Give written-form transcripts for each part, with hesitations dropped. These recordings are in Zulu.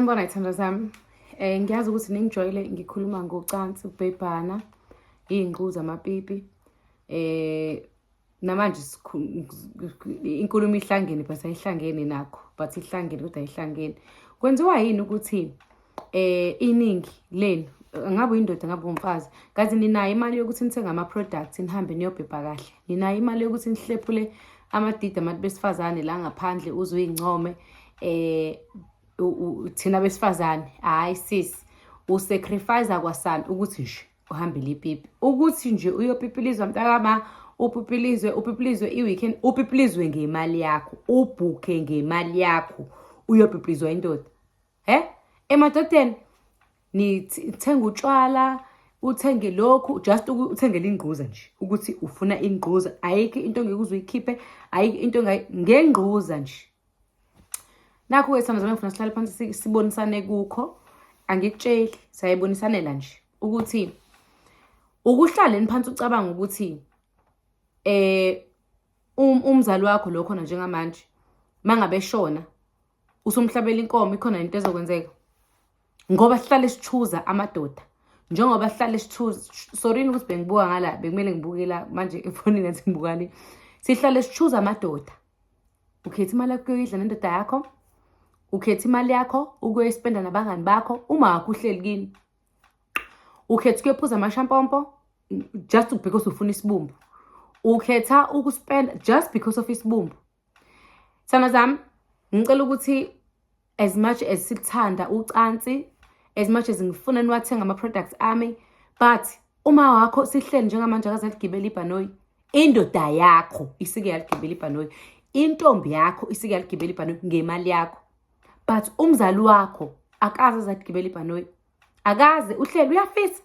Sanibona ithanda zami. Ngiyazi ukuthi ningijwayele ngikhuluma ngocansi, ukubhebhana, iy'ngqu zamapipi. Namanje inkulumo ihlangene but ayihlangene nakho, but ihlangene kodwa ayihlangene. Kwenziwa yini ukuthi iningi lenu, ngabe uyindoda ngabe umfazi, kazi ninayo imali yokuthi nithenge ama-products nihambe niyobhebha kahle? Ninayo imali yokuthi nihlephule amadida abantu besifazane la ngaphandle uzwe iy'ncome? Thina besifazane, hayi sis, usacrifice kwasani ukuthi nje uhambele ipipi, ukuthi nje uyopipilizwa mntakama, upipilizwe i-weekend, upipilizwe ngemali yakho, ubhuke ngemali yakho, uyopipilizwa indoda. Emadodeni nithenga utshwala, uthenge lokhu, just uthengele ingquza nje, ukuthi ufuna ingquza. Ayikho into ongeke uyikhiphe, ayikho into ngengquza nje. Nakho-ke thina zami ngifuna sihlale phansi sibonisane kukho. Angikutsheli, sayibonisanela nje ukuthi ukuhlale phansi ucabanga ukuthi umzali wakho lo khona njengamanje mangabe shona usumhlabela inkomo, ikhona into ezokwenzeka ngoba sihlale sichuza amadoda, njengoba sihlale sichuza. Sorry ukuthi bengibuka ngala, bekumele ngibuke la manje efonini ngathi ngibuka le. Sihlale sichuza amadoda. Ukhetha imali yakho yoyidla nendoda yakho, ukhetha imali yakho ukuyoyispenda nabangani bakho uma wakho uhleli kini. Ukhetha ukuyophuza amashampompo just because ufuna isibumbu. Ukhetha ukuspenda just because of isibumbu. Thana zami, ngicela ukuthi as much as sikuthanda ucansi, as much as ngifuna niwathenga ama-products ami, but uma wakho sihleli njengamanje akaze aligibela ibhanoyi, indoda yakho isike yaligibela ibhanoyi, intombi yakho isike yaligibela ibhanoyi ngemali yakho. But umzali wakho akaze azagibela ibhanoyi, akaze. Uhleli uyafisa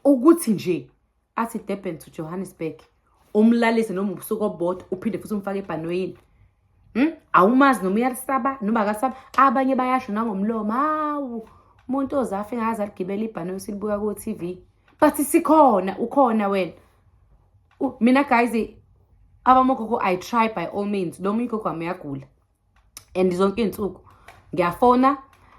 ukuthi nje athi Durban to Johannesburg umlalise noma ubusuku obodwa uphinde futhi umfake ebhanoyini. Awumazi noma uyalisaba noma akasaba. Abanye bayasho nangomlomo, hawu umuntu ozafe ngaze aligibela ibhanoyi silibuka ku TV. But sikhona, ukhona wena. Mina guys, abamokoko I try by all means. Lo muntu kokho uyagula. And zonke izinsuku ngiyafona,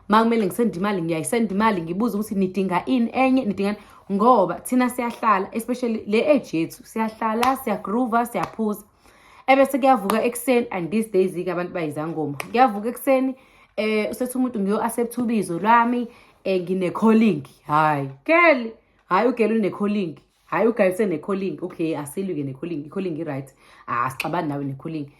makumele ngisende imali ngiyayisenda imali, ngibuza ukuthi nidinga ini enye, nidingani, ngoba thina siyahlala, especially le age yethu, siyahlala, siyagroova, siyaphuza. Ebese kuyavuka ekseni, and these days ke abantu bayizangoma. Kuyavuka ekseni, usethi umuntu ngiyo-accept ubizo lwami, ngine calling. Hayi girl, hayi ugirl une-calling, hayi ugirl sene-calling. Okay, asiluke ne-calling, i-calling i-right, asixabani nawe ne-calling.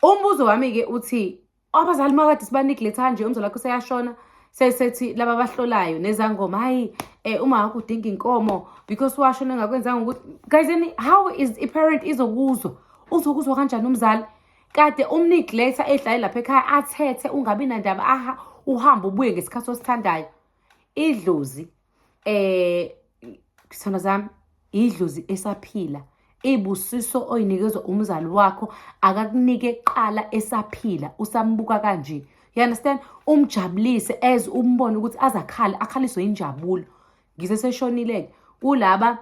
Umbuzo wami ke uthi abazali makade sibaneglect kanje, umzali wakho seyashona, sethi laba abahlolayo nezangoma, hayi uma wakho udinga inkomo because washona engakwenzanga ukuthi. Guys, how is a parent uzokuzwa kanjani umzali kade umneglect ehlaye lapha ekhaya athethe ungabi nandaba, uhamba ubuye ngesikhathi osithandayo? Idlozi sithanda zami, idlozi esaphila, ibusiso oyinikezwa umzali wakho, akakunike qala esaphila usambuka kanje. You understand? Umjabulise as umbone ukuthi azakhala, akhaliswe injabulo. Ngiseseshonile kulaba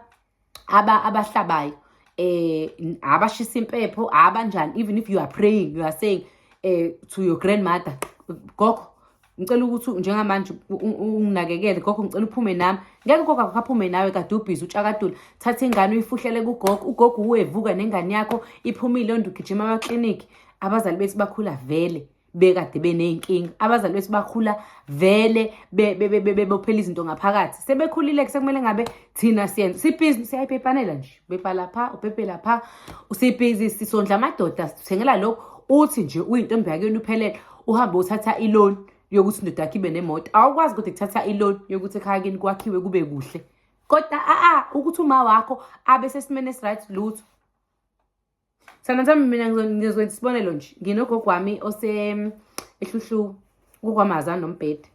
abahlabayo, abashisa impepho, abanjani. Even if you are praying, you are saying to your grandmother, gogo ngicela ukuthi njengamanje unginakekele, gogo ngicela uphume nami. Ngeke gogo akaphume nawe kade ubhizi utshakadula. Thatha ingane uyifuhlele kugogo, ugogo uwevuka nengane yakho iphumile ondugijima amakliniki. Abazali bethu bakhula vele bekade beney'nkinga, abazali bethu bakhula vele bebophela izinto ngaphakathi. Sebekhulile sekumele ngabe thina siyenza sibhizi, siyayiphepanela nje, bepha lapha ubhebhe lapha, usibhizi sisondla amadoda, sithengela lokho. Uthi nje uyintombi yakeni uphelele, uhambe uthatha iloni yokuthi indoda yakho ibe nemoto. Awukwazi kodwa ukuthatha iloni yokuthi ekhaya kini kwakhiwe kube kuhle, kodwa ukuthi uma wakho abe sesimene esiright lutho. Sana zami, mina ngizokwenza isibonelo nje. Nginogogo wami ehluhlu, kukwamazana nombhede.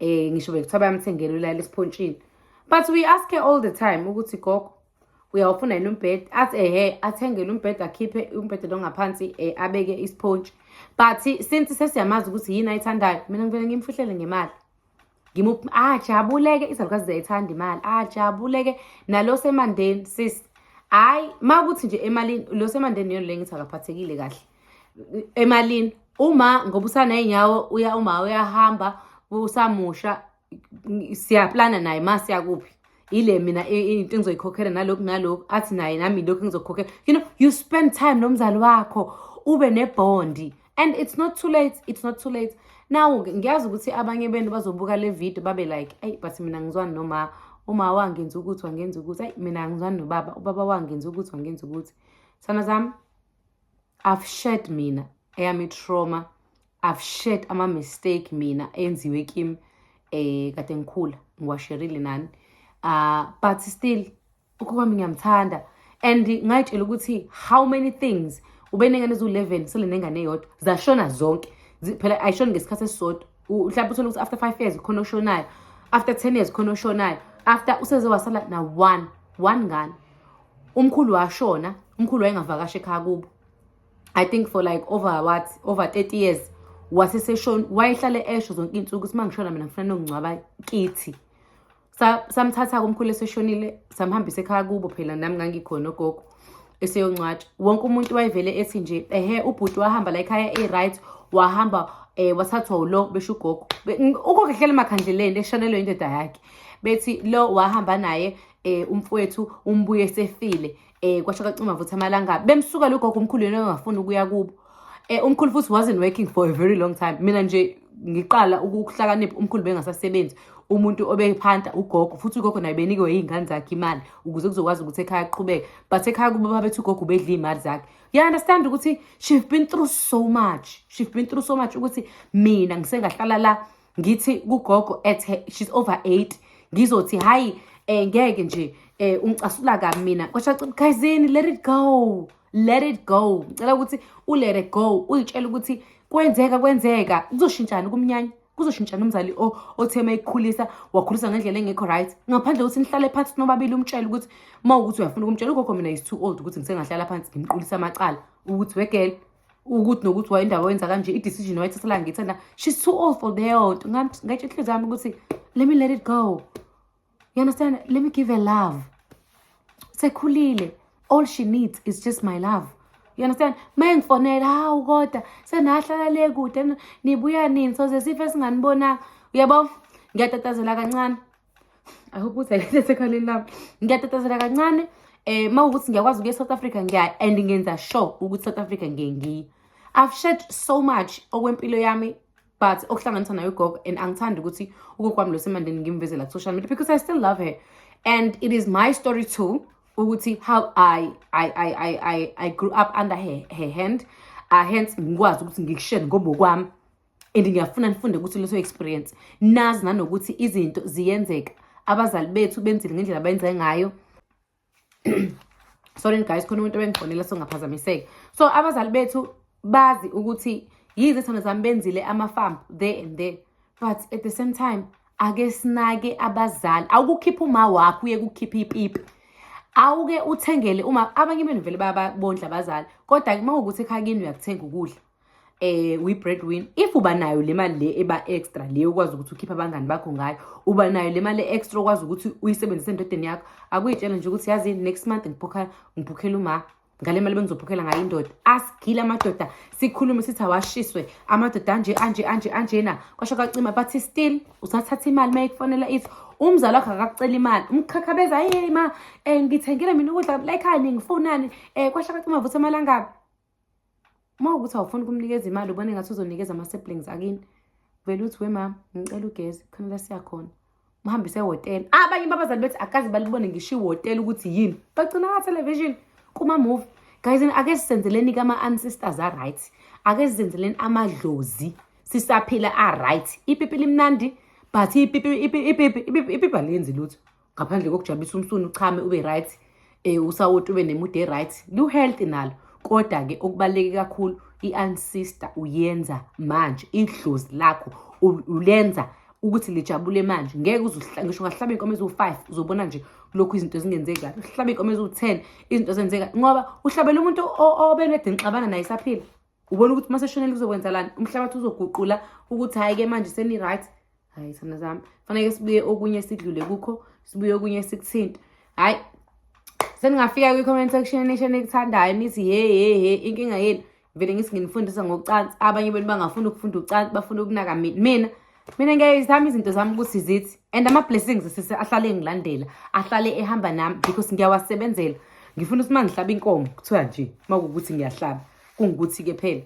Ngisho bekuthiwa bayamthengela ulala esiphontshini. But we ask her all the time ukuthi gogo uyawufuna yini umbhede? Athi athengele umbhede, akhiphe umbhede lo ngaphansi, abeke isiphontshi. But since sesiyamazi ukuthi yini ayithandayo, mina ngivele ngimfuhlele ngemali. Ngimuphi ajabuleke, izalukazi ziyayithanda imali, ajabuleke nalo semandeni sis. Hayi makuthi nje emalini lo semandeni yona le ngithi akaphathekile kahle emalini, uma ngoba usana inyawo uma uyahamba usamusha siyaplana naye masiya kuphi ile mina into engizoyikhokhela nalokhu athi naye nami lokhu engizokhokhela. You know, you spend time nomzali wakho ube nebondi, and it's not too late. Now ngiyazi ukuthi abanye benu bazobuka le video babe like, hey, but mina ngizwani noma uma wangenza ukuthi wangenza ukuthi, hey, mina ngizwani nobaba, ubaba wangenza ukuthi wangenza ukuthi. Sana zami, I've shared mina eyami trauma, I've shared ama mistake mina enziwe kimi kade ngikhula ngiwasherile nani. But still ukukwami ngiyamthanda, and ngayitshela ukuthi how many things ubenengane ezu-11 sele nengane eyodwa zashona zonke. Phela ayishoni ngesikhathi esisodwa. Mhlawumbe uthole ukuthi after 5 years khona oshonayo, after 10 years khona oshonayo, after useze wasala na one ngane. Umkhulu washona, umkhulu wayengavakasha ekhaya kubo. I think for like over 30 years waseseshona, wayehlale esho zonke insuku ukuthi mangishona mina ngifuna ukungcwaba kithi. Samthatha umkhulu eseshonile samhambisa ekhaya kubo, phela nami ngangikhona ogogo eseyongcwatsha. Wonke umuntu wayevele ethi nje ubhuti wahamba la ekhaya right, wahamba wathathwa ulo besho ugogo. Ugogo ehlele emakhandleleni eshonelwe indoda yakhe. Bethi lo wahamba naye umfowethu umbuye sefile kwasho kacima vuthi amalanga. Bemsuka lo gogo umkhulu yena engafuni ukuya kubo. Umkhulu futhi wasn't working for a very long time. Mina nje ngiqala ukuhlakanipha umkhulu bengasasebenzi. Umuntu obephanta ugogo, futhi ugogo naye benikwe izingane zakhe imali ukuze kuzokwazi ukuthi ekhaya aqhubeke. But ekhaya kubo babethu ugogo bedla imali zakhe. You understand ukuthi she's been through so much. Ukuthi mina ngisengahlala la ngithi kugogo she's over 8 ngizothi hayi ngeke nje ungicasula kabi mina. Kwasha guysini, let it go. Ngicela ukuthi let it go. Uyitshela ukuthi kwenzeka kuzoshintshana kumnyanya. Kuzoshintshana umzali othema ekukhulisa wakhulisa ngendlela engekho right. Ngaphandle ukuthi nihlale phansi nobabili umtshela ukuthi mawukuthi uyafuna ukumtshela ugogo mina is too old ukuthi ngisengahlala phansi ngimqulisa amacala ukuthi wegel ukuthi nokuthi wayindawo wenza kanje i-decision wayithatha ngithanda. She's too old for that. Ngayitshela inhliziyo yami ukuthi let it go. You understand? Let me give her love. Sekhulile. All she needs is just my love. You understand? Mengifonela hawu kodwa senahlala le kude nibuya nini soze sife singanibona. Uyabo? Ngiyatatazela kancane. I hope ukuthi ayithethe khaleni lami. Ngiyatatazela kancane. Mawukuthi ngiyakwazi ukuya South Africa ngiya, and ngenza sure ukuthi South Africa ngiye. I've shared so much okwempilo yami, but okuhlanganisa nayo ugogo, and angithandi ukuthi ugogo wami lo semandeni ngimvezela ku social media because I still love her, and it is my story too. Ukuthi how I grew up under her hand, hence ngikwazi ukuthi ngikushare ngobo kwami, and ngiyafuna nifunde ukuthi leso experience nazi nanokuthi izinto ziyenzeka, abazali bethu benzile ngendlela abenze ngayo. Sorry guys, khona umuntu obengifonela songaphazamiseka. So abazali bethu bazi ukuthi yize thina zami benzile amafam there and there, but at the same time ake sinake abazali. Awukukhipha uma wakho uye kukhipha Ip.p. Awuke uthengele uma abanye benu vele babondla abazali, kodwa uma ukuthi ekhaya kini uyakuthenga ukudla we breadwin. If uba nayo le mali le eba extra le ukwazi ukuthi ukhipha abangani bakho ngayo, uba nayo le mali extra ukwazi ukuthi uyisebenzise endodeni yakho, akuyitshela nje ukuthi yazi next month ngibhukhela uma ngale mali bengizobhukhela ngayo indoda. Asigile amadoda sikhulume sithi awashiswe amadoda anjena kwasho kacima, but still usathatha imali mayikufonela ithi umzali wakho akakucela imali umkhakhebeza, hey ma ngithengile mina ukudla la ekhaya ningifunani kwasho kacima vuthi amalanga. Mawukuthi awufuna ukumnikeza imali ubone ngathi uzonikeza ama siblings akini, vele uthi we mama ngicela ugezi khona la siya khona, mhambise ehotel. Abanye babazali bethi akazi balibone ngisho ihotel ukuthi yini, bagcina ka television kuma movie. Guys, ake sisenzeleni kama ancestors are right, ake sisenzeleni amadlozi sisaphila are right. Ip.p limnandi, but Ip.p alenzi lutho ngaphandle kokujabulisa umsuni uchame ube right, usawoti ube nemood e right, lu healthy nalo. Kodwa ke okubaleke kakhulu i-ancestor uyenza manje, idlozi lakho ulenza ukuthi lijabule manje. Ngeke ngisho ngahlaba inkomo ezu5 uzobona nje lokho izinto zingenzeki kahle. Uhlaba inkomo ezu10 izinto zenzeka ngoba uhlabela umuntu obenede ngixabana naye saphila. Ubona ukuthi maseshonela kuzokwenza lani, umhlabathi uzoguqula ukuthi hayi ke manje seni right. Hayi thana zami, fanele sibuye okunye sidlule kukho, sibuye okunye sikuthinta. Hayi seningafika kwi-comment section ekuthandayo nithi he inkinga yeni vele ngithi nginifundisa ngokucansi, abanye benu bangafuna ukufunda ucansi bafuna ukunaka mina Mina ngiyayizama izinto zami ukuthi zithi and ama-blessings ahlale ngilandela, ahlale ehamba nami because ngiyawasebenzela. Ngifuna ukuthi uma ngihlaba inkomo kuthiwa nje uma kuwukuthi ngiyahlaba kungukuthi-ke phela